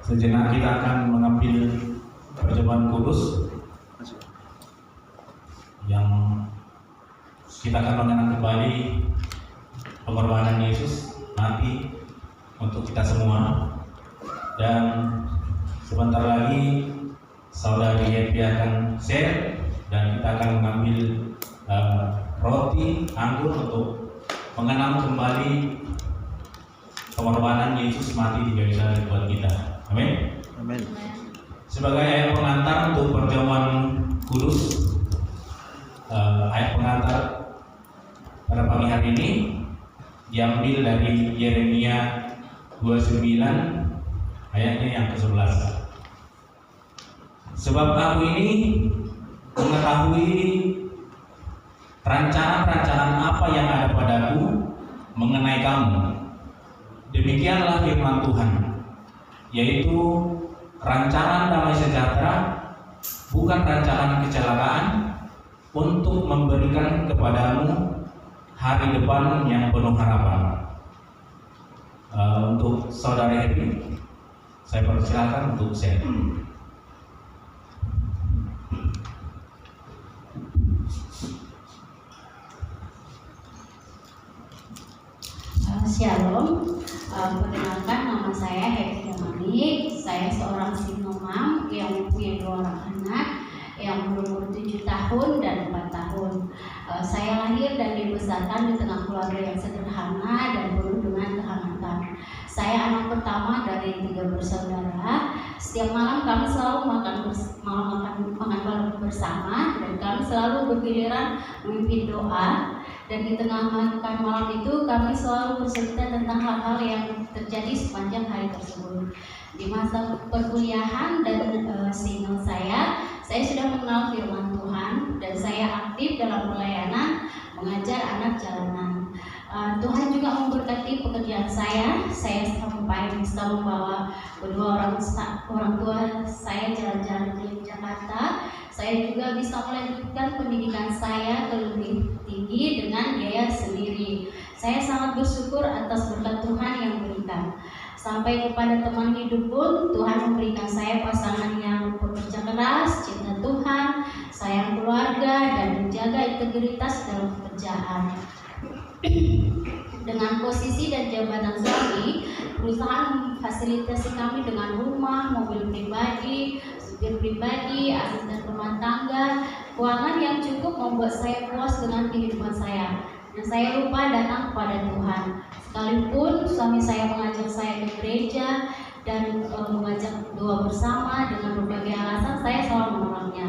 Sejenak kita akan mengambil perjamuan kudus yang kita akan mengenang kembali pengorbanan Yesus mati untuk kita semua. Dan sebentar lagi saudari Happy akan share dan kita akan mengambil roti anggur untuk mengenang kembali pengorbanan Yesus mati di kayu salib buat kita. Amin. Amin. Sebagai ayat pengantar untuk perjamuan kudus, ayat pengantar pada pagi hari ini diambil dari Yeremia 29 ayatnya yang ke-11. Sebab aku ini mengetahui rancangan-rancangan apa yang ada padaku mengenai kamu. Demikianlah firman Tuhan, yaitu rancangan damai sejahtera, bukan rancangan kecelakaan, untuk memberikan kepadamu hari depan yang penuh harapan. Untuk saudara Happy, saya persilakan untuk share. Shalom, perkenalkan nama saya Happy Damani. Saya seorang single mom yang mempunyai 2 orang anak yang berumur 7 tahun dan 4 tahun. Saya lahir dan dibesarkan di tengah keluarga yang sederhana dan penuh dengan kehangatan. Saya anak pertama dari 3 bersaudara. Setiap malam kami selalu makan malam bersama dan kami selalu bergiliran memimpin doa. Dan di tengah makan malam itu kami selalu bercerita tentang hal-hal yang terjadi sepanjang hari tersebut. Di masa perkuliahan dan single saya sudah mengenal firman Tuhan dan saya aktif dalam pelayanan mengajar anak jalanan. Tuhan juga memberkati pekerjaan saya sampai bisa membawa kedua orang tua saya jalan-jalan ke Jakarta. Saya juga bisa melanjutkan pendidikan saya ke lebih tinggi dengan biaya sendiri. Saya sangat bersyukur atas berkat Tuhan yang berikan. Sampai kepada teman hidup pun, Tuhan memberikan saya pasangan yang bekerja keras, cinta Tuhan, sayang keluarga, dan menjaga integritas dalam pekerjaan. Dengan posisi dan jabatan suami, perusahaan memfasilitasi kami dengan rumah, mobil pribadi, supir pribadi, asisten rumah tangga, keuangan yang cukup membuat saya puas dengan kehidupan saya. Dan saya lupa datang kepada Tuhan. Sekalipun suami saya mengajak saya ke gereja dan mengajak doa bersama dengan berbagai alasan, saya selalu menolaknya.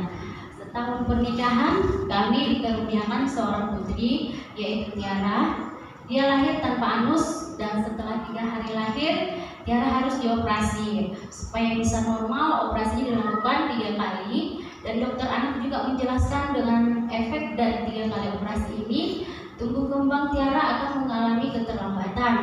Setahun pernikahan, kami dikaruniakan seorang putri, yaitu Tiara. Dia lahir tanpa anus dan setelah 3 hari lahir, Tiara harus dioperasi. Supaya bisa normal, operasi dilakukan 3 kali. Dan dokter anak juga menjelaskan dengan efek dari 3 kali operasi ini, tumbuh kembang Tiara akan mengalami keterlambatan.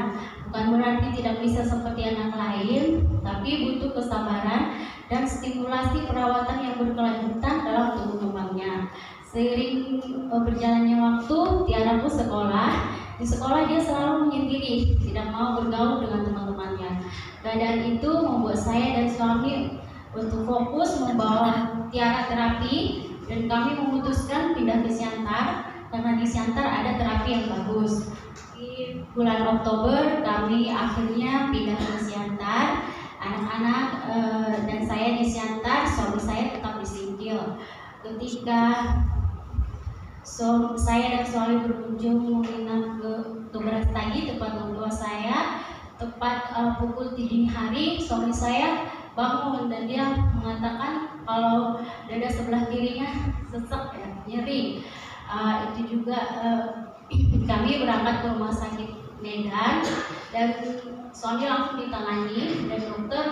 Bukan berarti tidak bisa seperti anak lain, tapi butuh kesabaran dan stimulasi perawatan yang berkelanjutan dalam tumbuh kembangnya. Seiring berjalannya waktu, Tiara pun sekolah. Di sekolah dia selalu menyendiri, tidak mau bergaul dengan teman-temannya. Keadaan itu membuat saya dan suami untuk fokus membawa Tiara terapi, dan kami memutuskan pindah ke Siantar karena di Siantar ada terapi yang bagus. Di bulan Oktober kami akhirnya pindah ke Siantar. Anak-anak dan saya di Siantar, suami saya tetap di Singkil. Ketika saya dan suami berkunjung menginap ke Brastagi, tempat orang tua saya, tepat pukul 3 dini hari, suami saya bangun dan dia mengatakan kalau dada sebelah kirinya sesek, nyeri. Itu juga kami berangkat ke rumah sakit Medan dan suami langsung ditangani dan dokter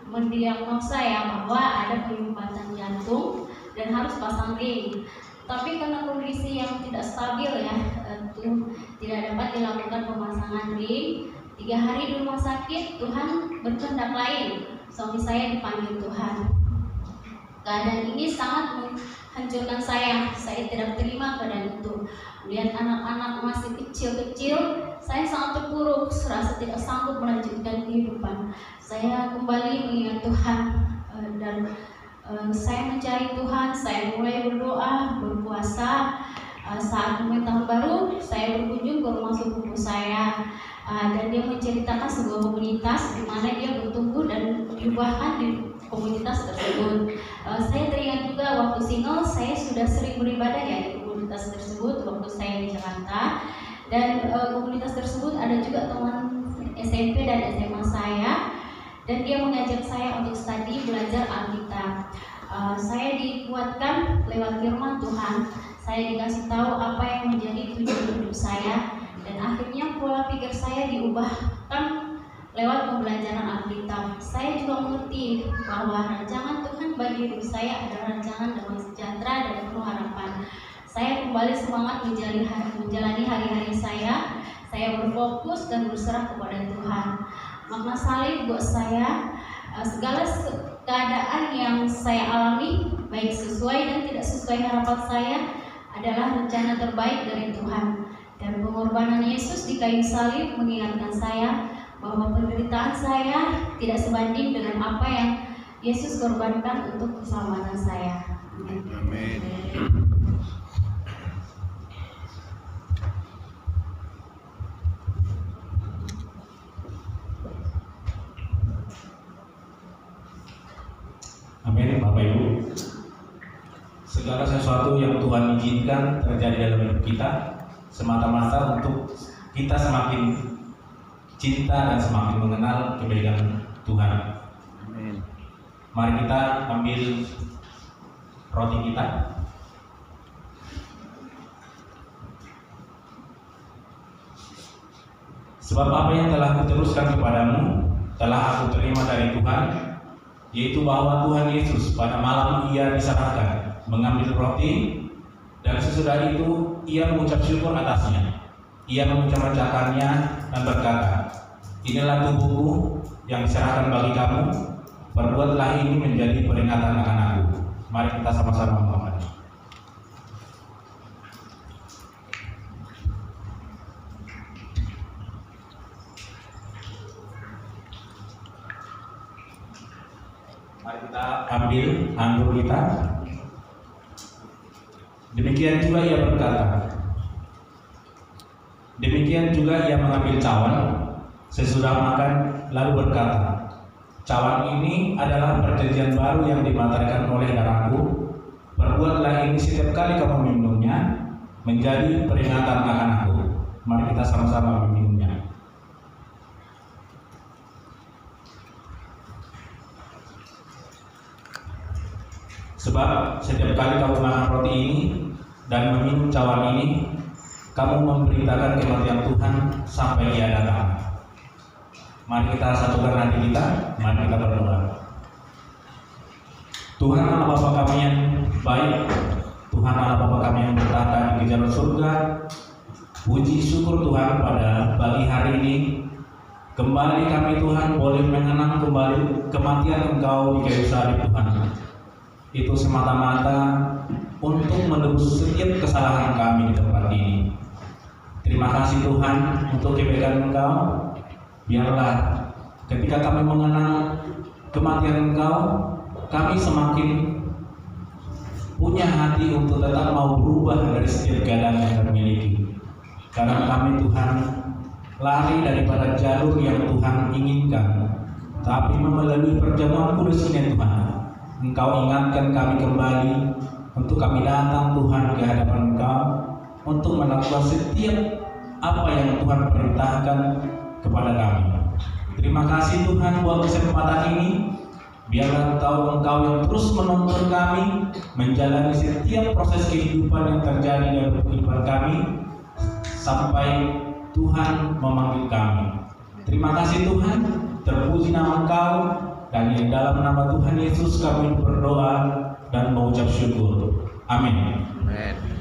mendiagnosa bahwa ada penyumbatan jantung dan harus pasang ring. Tapi karena kondisi yang tidak stabil tidak dapat dilakukan pemasangan ring. 3 hari di rumah sakit, Tuhan berkehendak lain. Suami saya dipanggil Tuhan. Keadaan ini sangat menghancurkan saya. Saya tidak terima keadaan itu. Melihat anak-anak masih kecil-kecil, saya sangat terpuruk, serasa tidak sanggup melanjutkan kehidupan. Saya kembali mengingat Tuhan dan saya mencari Tuhan. Saya mulai berdoa, berpuasa. Saat mulai tahun baru, saya berkunjung ke rumah sepupu saya dan dia menceritakan sebuah komunitas di mana dia bertumbuh dan diubahkan di komunitas tersebut. Saya teringat juga waktu single saya sudah sering beribadah ya di komunitas tersebut waktu saya di Jakarta, dan komunitas tersebut ada juga teman SMP dan SMA saya, dan dia mengajak saya untuk studi belajar Alkitab. Saya dikuatkan lewat firman Tuhan. Saya dikasih tahu apa yang menjadi tujuan hidup saya, dan akhirnya pola pikir saya diubahkan lewat pembelajaran Alkitab. Saya juga mengerti bahwa rancangan Tuhan bagi hidup saya adalah rancangan damai sejahtera dan penuh harapan. Saya kembali semangat menjalani hari-hari saya. Saya berfokus dan berserah kepada Tuhan. Makna salib buat saya, segala keadaan yang saya alami, baik sesuai dan tidak sesuai harapan saya, adalah rencana terbaik dari Tuhan. Dan pengorbanan Yesus di kayu salib mengingatkan saya bahwa penderitaan saya tidak sebanding dengan apa yang Yesus korbankan untuk keselamatan saya. Amin. Amin, Bapak Ibu. Segala sesuatu yang Tuhan izinkan terjadi dalam hidup kita semata-mata untuk kita semakin cinta dan semakin mengenal kebaikan Tuhan. Amin. Mari kita ambil roti kita. Sebab apa yang telah kuteruskan kepadamu telah aku terima dari Tuhan, yaitu bahwa Tuhan Yesus pada malam ia diserahkan mengambil roti, dan sesudah itu ia mengucap syukur atasnya. Ia mengucapkannya dan berkata, "Inilah tubuhku yang diserahkan bagi kamu. Perbuatlah ini menjadi peringatan akan aku." Mari kita sama-sama mengucapkan. Mari kita ambil anggur kita. Demikian juga ia berkata. Demikian juga ia mengambil cawan sesudah makan lalu berkata, "Cawan ini adalah perjanjian baru yang dimateraikan oleh darahku. Perbuatlah ini setiap kali kamu meminumnya menjadi peringatan akan aku." Mari kita sama-sama meminumnya. Sebab setiap kali kamu makan roti ini dan meminum cawan ini, kamu memberitakan kematian Tuhan sampai Ia datang. Mari kita satukan hati kita, mari kita berdoa. Tuhan Allah Bapa kami yang baik, Tuhan Allah Bapa kami yang bertata di jalur surga, puji syukur Tuhan pada pagi hari ini. Kembali kami Tuhan boleh mengenang kembali kematian Engkau di kayu salib Tuhan. Itu semata-mata untuk menebus setiap kesalahan kami di tempat ini. Terima kasih Tuhan untuk kebaikan Engkau. Biarlah ketika kami mengenal kematian Engkau, kami semakin punya hati untuk tetap mau berubah dari setiap keadaan yang kami miliki. Karena kami Tuhan lari daripada jalur yang Tuhan inginkan, tapi melalui perjamuan kudus ini Tuhan, Engkau ingatkan kami kembali untuk kami datang Tuhan ke hadapan Engkau untuk melakukan setiap apa yang Tuhan perintahkan kepada kami. Terima kasih Tuhan buat kesempatan ini. Biarlah Engkau yang terus menuntun kami menjalani setiap proses kehidupan yang terjadi dalam kehidupan kami sampai Tuhan memanggil kami. Terima kasih Tuhan, terpuji nama Engkau, dan di dalam nama Tuhan Yesus kami berdoa dan mengucap syukur. Amin. Amin.